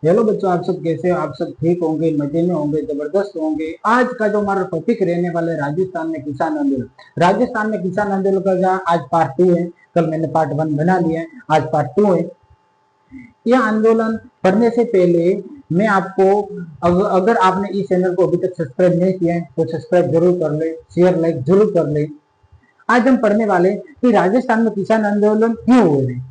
Hello बच्चों, आप सब कैसे हो? आप सब ठीक होंगे, मजे में होंगे, जबरदस्त होंगे। आज का जो हमारा टॉपिक रहने वाला है, राजस्थान में किसान आंदोलन। राजस्थान में किसान आंदोलन का जहाँ आज पार्ट 2 है। कल मैंने पार्ट 1 बना लिया है, आज पार्ट 2 है। यह आंदोलन पढ़ने से पहले मैं आपको, अगर आपने इस चैनल को अभी तक सब्सक्राइब नहीं किया है तो सब्सक्राइब जरूर कर ले, शेयर लाइक जरूर कर ले। आज हम पढ़ने वाले कि राजस्थान में किसान आंदोलन क्यों हो रहे हैं,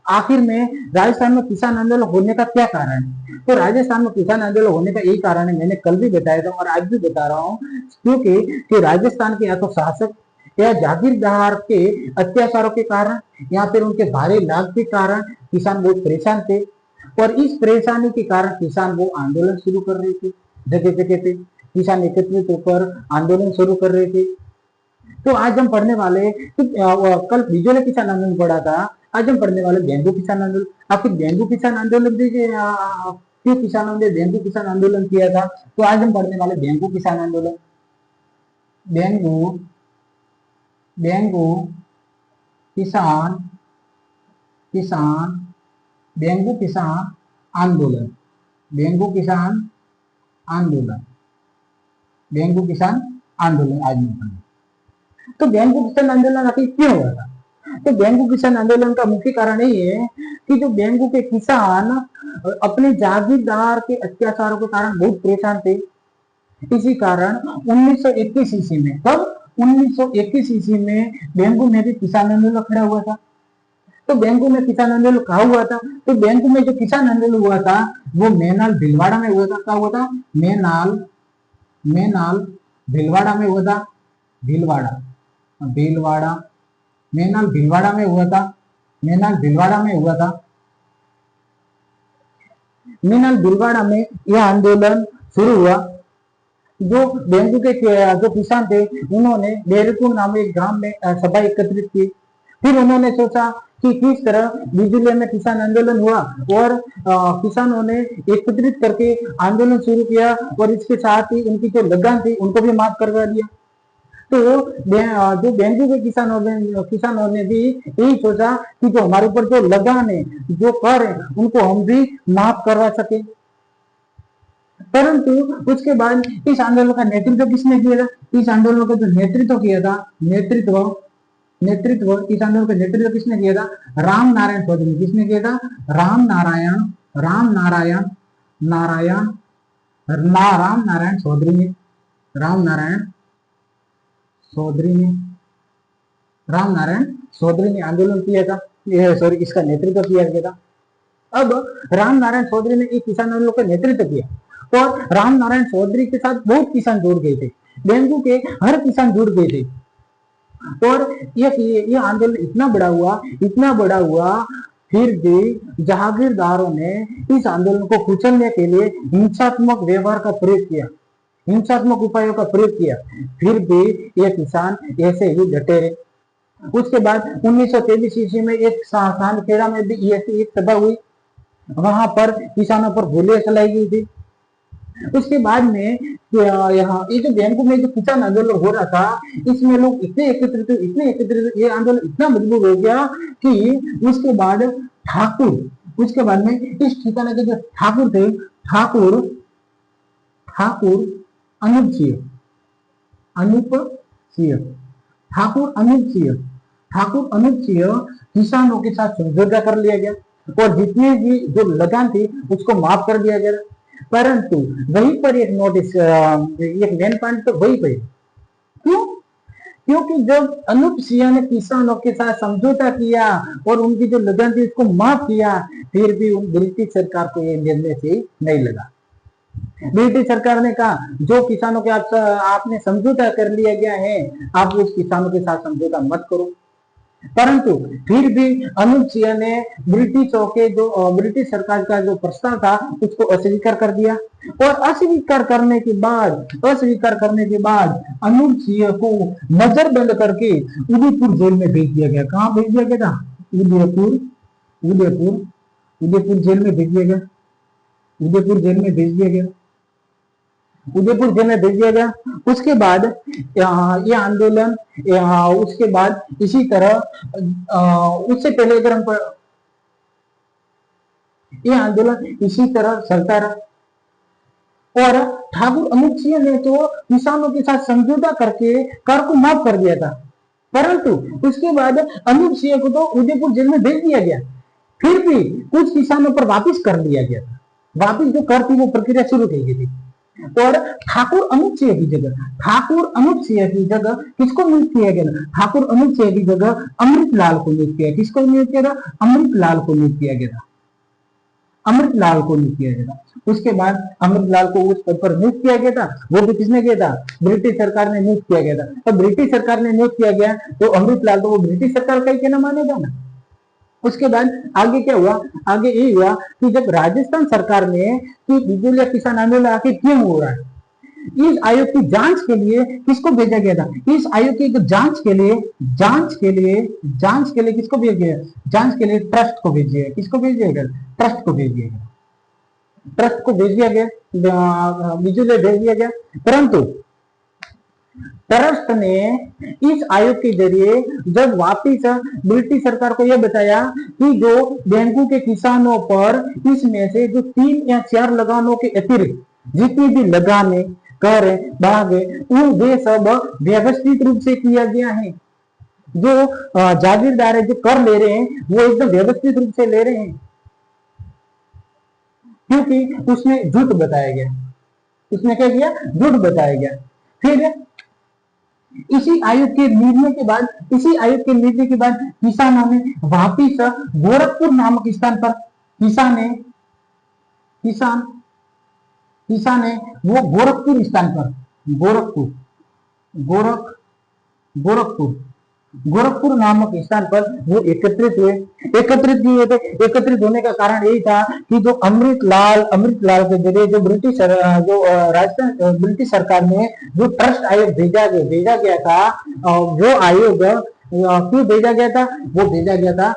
आखिर में राजस्थान में किसान आंदोलन होने का क्या कारण है। तो राजस्थान में किसान आंदोलन होने का यही कारण है, मैंने कल भी बताया था और आज भी बता रहा हूँ, क्योंकि राजस्थान के या तो शासक या जागीरदार के अत्याचारों के कारण या फिर उनके भारी लाभ के कारण किसान बहुत परेशान थे। और इस परेशानी के कारण किसान वो आंदोलन शुरू कर रहे थे, जगह जगह पे किसान एकत्रित होकर आंदोलन शुरू कर रहे थे। तो आज हम पढ़ने वाले कल बीजोले किसान आंदोलन पढ़ा था, आज हम पढ़ने वाले डेंगू किसान आंदोलन। आखिर डेंगू किसान आंदोलन क्यों किसानों ने डेंगू किसान आंदोलन किया था, तो आज हम पढ़ने वाले डेंगू किसान आंदोलन। डेंगू डेंगू किसान किसान डेंगू किसान आंदोलन। डेंगू किसान आंदोलन। डेंगू किसान आंदोलन आज हम पढ़ेंगे। तो डेंगू किसान आंदोलन आखिर क्यों हुआ था? तो डेंगू किसान आंदोलन का मुख्य कारण यही है कि जो डेंगू के किसान अपने जागीरदार के अत्याचारों के कारण बहुत परेशान थे। इसी कारण 1921 ईस्वी में, कब 1921 ईस्वी में डेंगू में भी किसान आंदोलन खड़ा हुआ था। तो डेंगू में किसान आंदोलन कहा हुआ था? तो डेंगू में जो किसान आंदोलन हुआ था वो मेनाल भीलवाड़ा में हुआ था। क्या हुआ था? मेनाल मेनाल भीलवाड़ा में हुआ था। भीलवाड़ा भीलवाड़ा मेनाल भीलवाड़ा में हुआ था। मेनाल भीलवाड़ा में हुआ था। मेनाल भीलवाड़ा में यह आंदोलन शुरू हुआ। जो डेंगू के जो किसान थे उन्होंने डेरपुर नाम एक गांव में सभा एकत्रित की। फिर उन्होंने सोचा कि किस तरह बिजली में किसान आंदोलन हुआ और किसानों ने एकत्रित करके आंदोलन शुरू किया और इसके साथ ही उनकी जो लगान थी उनको भी माफ करवा दिया। तो जो डेंगू के किसानों ने भी यही सोचा कि जो हमारे ऊपर जो लगान है, जो कर है, उनको हम भी माफ करवा सके। परंतु उसके बाद इस आंदोलन का नेतृत्व किसने किया था? इस आंदोलन का जो नेतृत्व किया था, नेतृत्व नेतृत्व इस आंदोलन का नेतृत्व किसने किया था? राम नारायण चौधरी। किसने किया था? राम नारायण चौधरी ने। राम नारायण चौधरी ने आंदोलन किया था, सॉरी, इसका नेतृत्व किया गया था। अब राम नारायण चौधरी ने इस किसान आंदोलन का नेतृत्व किया और राम नारायण चौधरी के साथ बहुत किसान जुड़ गए थे। डेंगू के हर किसान जुड़ गए थे और ये आंदोलन इतना बड़ा हुआ, फिर भी जागीरदारों ने इस आंदोलन को कुचलने के लिए हिंसात्मक व्यवहार का प्रयोग किया, हिंसात्मक उपायों का प्रयोग किया। फिर भी ये किसान ऐसे ही डटे रहे। उसके बाद 1923 ईस्वी में एक सांदखेड़ा में भी ऐसी एक सभा हुई, वहां पर किसानों पर गोलियां चलाई गई थी। उसके बाद में यहाँ ये जो डेंगू में जो किसान आंदोलन हो रहा था, इसमें लोग इतने एकत्रित, ये आंदोलन इतना मजबूत हो गया कि उसके बाद में इस ठिकाने के जो ठाकुर थे, ठाकुर अनूप सिंह किसानों के साथ समझौता कर लिया गया और जितनी भी जो लगान थी उसको माफ कर दिया गया। परंतु वहीं पर एक नोटिस, एक मेन पॉइंट तो वही पे। क्यों? क्योंकि जब अनूप सिंह ने किसानों के साथ समझौता किया और उनकी जो लगान थी उसको माफ किया, फिर भी उन ब्रिटिश सरकार को यह निर्णय से नहीं लगा। ब्रिटिश सरकार ने कहा जो किसानों के आपने समझौता कर लिया गया है, आप उस किसानों के साथ समझौता मत करो। परंतु फिर भी अनूप सिंह ने ब्रिटिश सरकार का जो प्रस्ताव था उसको अस्वीकार कर दिया और अस्वीकार करने के बाद अनूप सिंह को नजरबंद करके उदयपुर जेल में भेज दिया गया। कहाँ भेज दिया गया था? उदयपुर जेल में भेज दिया गया। उदयपुर जेल में भेज दिया गया। उसके बाद ये आंदोलन, उसके बाद इसी तरह उससे पहले अगर हम ये आंदोलन इसी तरह चलता रहा। और ठाकुर अनूप सिंह ने तो किसानों के साथ समझौता करके कर को माफ कर दिया था, परंतु उसके बाद अनूप सिंह को तो उदयपुर जेल में भेज दिया गया। फिर भी कुछ किसानों पर वापिस कर दिया गया था, वापिस जो कर थी वो प्रक्रिया शुरू की गई थी। और ठाकुर अनूप सिंह की जगह किसको नियुक्त किया गया? ठाकुर अनूप सिंह की जगह अमृतलाल को नियुक्त किया। किसको नियुक्त किया था? अमृतलाल को नियुक्त किया गया था। अमृतलाल को नियुक्त किया गया था। उसके बाद अमृतलाल को उस पद पर नियुक्त किया गया था। वो भी किसने किया था? ब्रिटिश सरकार ने नियुक्त किया गया था। तो ब्रिटिश सरकार ने नियुक्त किया गया तो अमृतलाल तो वो ब्रिटिश सरकार का ही कहना मानेगा ना। उसके बाद आगे क्या हुआ? आगे ये हुआ कि जब राजस्थान सरकार ने कि बिजुलिया किसान आंदोलन आखिर क्यों हो रहा है, इस आयोग की जांच के लिए किसको भेजा गया था? इस आयोग की जांच के लिए किसको भेजा गया? जांच के लिए ट्रस्ट को भेज दिया। किसको भेज दिया गया? ट्रस्ट को भेज दिया गया। ट्रस्ट को भेज दिया गया, बिजुलिया भेज दिया गया। परंतु ट्रस्ट ने इस आयोग के जरिए जब वापिस ब्रिटिश सरकार को यह बताया कि जो डेंगू के किसानों पर इसमें से जो 3 या 4 लगानों के अतिरिक्त जितनी भी लगाने कर भागे उन वे सब व्यवस्थित रूप से किया गया है। जो जागीरदार है, जो कर ले रहे हैं वो एकदम व्यवस्थित रूप से ले रहे हैं, क्योंकि उसमें झूठ बताया गया। उसने क्या किया? झूठ बताया गया। फिर इसी आयोग के निर्णय के बाद किसानों ने वापिस गोरखपुर नामक स्थान पर किसान ने वो गोरखपुर स्थान पर गोरखपुर नामक स्थान पर वो एकत्रित हुए। एकत्रित होने का कारण यही था कि जो अमृतलाल के जरिए जो राजस्थान ब्रिटिश सरकार ने जो ट्रस्ट आयोग भेजा गया था, वो आयोग क्यों भेजा गया था? वो भेजा गया था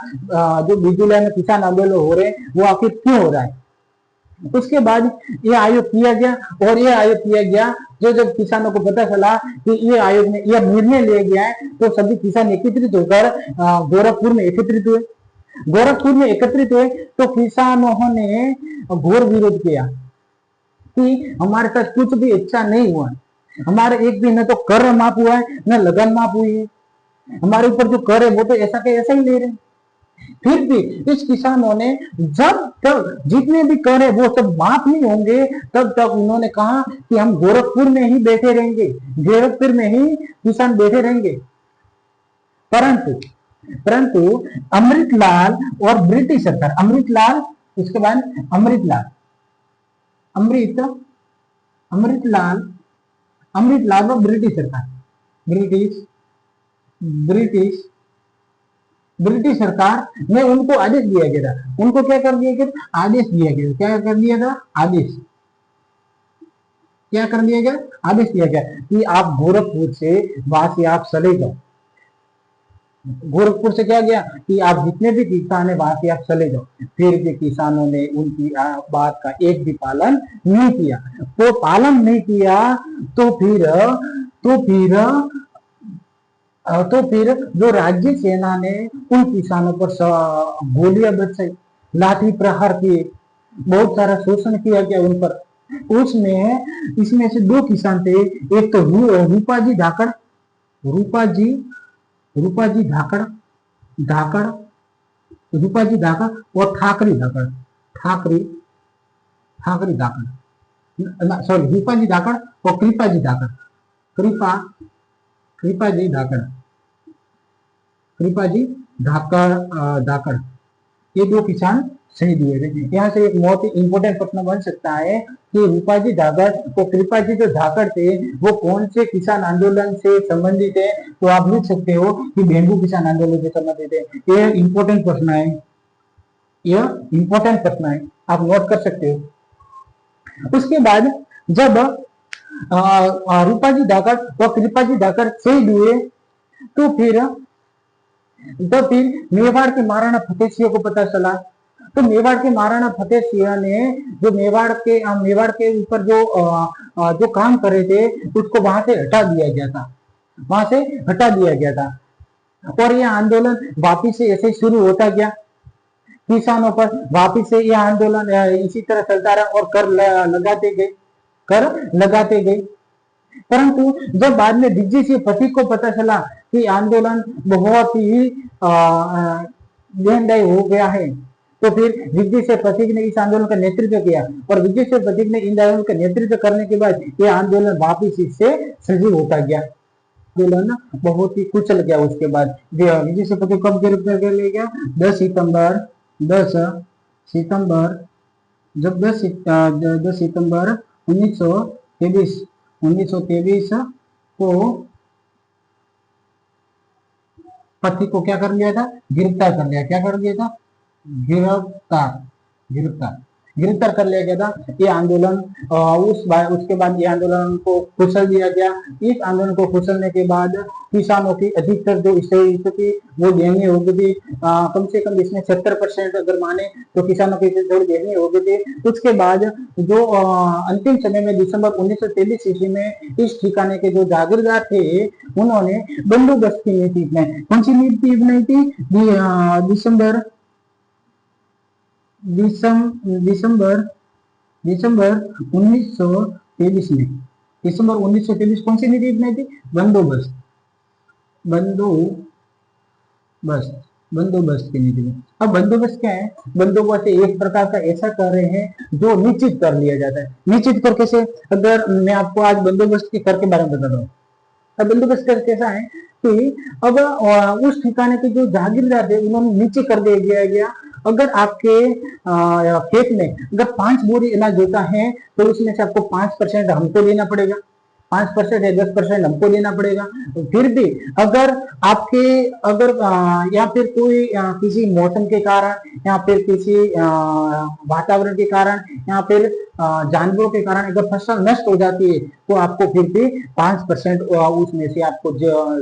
जो बिजुलिया में किसान आंदोलन हो रहे हैं वो आखिर क्यों हो रहा है। उसके बाद ये आयोग किया गया जो जब किसानों को पता चला कि ये आयोग ने यह निर्णय लिया गया है तो सभी किसान एकत्रित होकर गोरखपुर में एकत्रित हुए। तो किसानों ने घोर विरोध किया कि हमारे साथ कुछ भी अच्छा नहीं हुआ, हमारे एक भी न तो कर माफ हुआ है न लगन माफ हुई है, हमारे ऊपर जो कर है वो तो ऐसा के ऐसा ही ले रहे हैं। फिर भी इस किसानों ने जब तक जितने भी कर है वो सब माफ नहीं होंगे तब तक उन्होंने कहा कि हम गोरखपुर में ही बैठे रहेंगे, गोरखपुर में ही किसान बैठे रहेंगे। परंतु अमृतलाल और ब्रिटिश सरकार, उसके बाद अमृतलाल और ब्रिटिश सरकार, ब्रिटिश सरकार ने उनको आदेश दिया गया था। उनको क्या कर दिया गया? आदेश दिया गया। क्या कर दिया था? आदेश दिया गया कि आप गोरखपुर से वहां से आप चले जाओ। गोरखपुर से क्या गया कि आप जितने भी किसान है वहां से आप चले जाओ। फिर भी किसानों ने उनकी बात का एक भी पालन नहीं किया। तो फिर जो राज्य सेना ने उन किसानों पर गोलियां बरसाई, लाठी प्रहार किए, बहुत सारा शोषण किया गया उन पर। इसमें से 2 किसान थे, एक तो रूपाजी धाकड़ और ठाकरी धाकड़, सॉरी रूपाजी धाकड़ और कृपाजी धाकड़ ये 2 किसान शहीद हुए थे। यहाँ से एक बहुत ही इंपोर्टेंट प्रश्न बन सकता है कि रूपाजी धाकड़ और कृपाजी जो धाकड़ थे वो कौन से किसान आंदोलन से संबंधित है? तो आप लिख सकते हो कि डेंगू किसान आंदोलन से संबंधित है। यह इंपोर्टेंट प्रश्न है, आप नोट कर सकते हो। उसके बाद जब रूपाजी धाकड़ और कृपाजी धाकड़ शहीद हुए तो फिर मेवाड़ के महाराणा फतेह सिंह को पता चला। तो मेवाड़ के महाराणा फतेह सिंह ने जो मेवाड़ के ऊपर जो काम कर रहे थे उसको वहां से हटा दिया गया था। और यह आंदोलन वापिस से ऐसे शुरू होता गया। किसानों पर वापिस से यह आंदोलन इसी तरह चलता रहा और कर लगाते गए। परंतु जब बाद में दिग्विजय सिंह पथिक को पता चला कि आंदोलन बहुत ही देनदायी हो गया है, तो फिर दिग्विजय सिंह पथिक ने इस आंदोलन का नेतृत्व किया और दिग्विजय सिंह पथिक ने इन आंदोलन का नेतृत्व करने के बाद यह आंदोलन वापिस इससे सजीव होता गया। आंदोलन बहुत ही कुचल गया। उसके बाद विजय सिंह पथिक कब गिरफ्तार कर लिया गया? 10 सितंबर जब 10 सितंबर 1923 को पथिक को क्या कर लिया था? गिरफ्तार कर लिया। क्या कर लिया था? गिरफ्तार कर लिया गया था। ये आंदोलन उसके बाद ये आंदोलन को कुचल दिया गया। इस आंदोलन को कुचलने के बाद किसानों की अधिकतर जो स्थिति वो दयनीय हो गई थी। कम से कम इसमें 70% अगर माने तो किसानों की थोड़ी दयनीय हो गई थी। उसके बाद जो अंतिम समय में दिसंबर 1923 ईस्वी में इस ठिकाने के जो जागीरदार थे उन्होंने बंदोबस्त की नीति अपनाई। कौन सी नीति अपनाई थी? दिसंबर 1923 में कौन सी नीति अपनाई थी? बंदोबस्त की नीति में। अब बंदोबस्त क्या है? बंदोबस्त एक प्रकार का ऐसा कर रहे हैं जो निश्चित कर लिया जाता है। निश्चित कर कैसे? अगर मैं आपको आज बंदोबस्त के कर के बारे में बता दूं, अब बंदोबस्त कर कैसा है कि अब उस ठिकाने के जो जागीरदार थे उन्होंने नीचे कर दिया गया। अगर आपके खेत में अगर 5 बोरी अनाज होता है तो उसमें से आपको 5% हमको देना पड़ेगा, 5% या 10% हमको देना पड़ेगा। तो फिर भी अगर या फिर कोई किसी मौसम के कारण या फिर किसी वातावरण के कारण या फिर जानवरों के कारण अगर फसल नष्ट हो जाती है तो आपको फिर भी 5% उसमें से आपको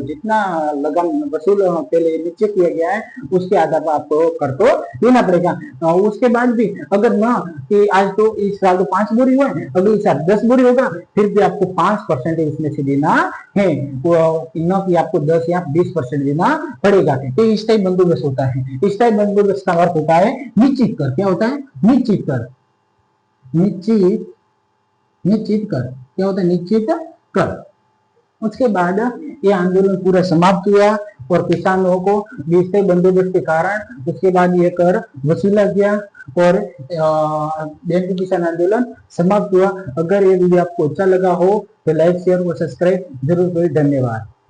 जितना लगाम वसूल पहले निश्चित किया गया है उसके आधार पर आपको कर तो देना पड़ेगा। उसके बाद भी अगर ना कि आज तो इस साल तो 5 बोरी हुआ है, अगले साल 10 बोरी होगा, फिर भी आपको 5% इसमें से देना है, न कि आपको 10 या 20% देना पड़ेगा। तो इस टाइप बंदोबस्त होता है। इस टाइप बंदोबस्त का अर्थ होता है निश्चित कर। क्या होता है? निश्चित कर। निश्चित कर क्या होता है? निश्चित कर। उसके बाद ये आंदोलन पूरा समाप्त हुआ और किसानों को बीसते बंदोबस्त के कारण उसके बाद ये कर वसूला गया और बैंक किसान आंदोलन समाप्त हुआ। अगर ये वीडियो आपको अच्छा लगा हो तो लाइक शेयर और सब्सक्राइब जरूर करें। धन्यवाद।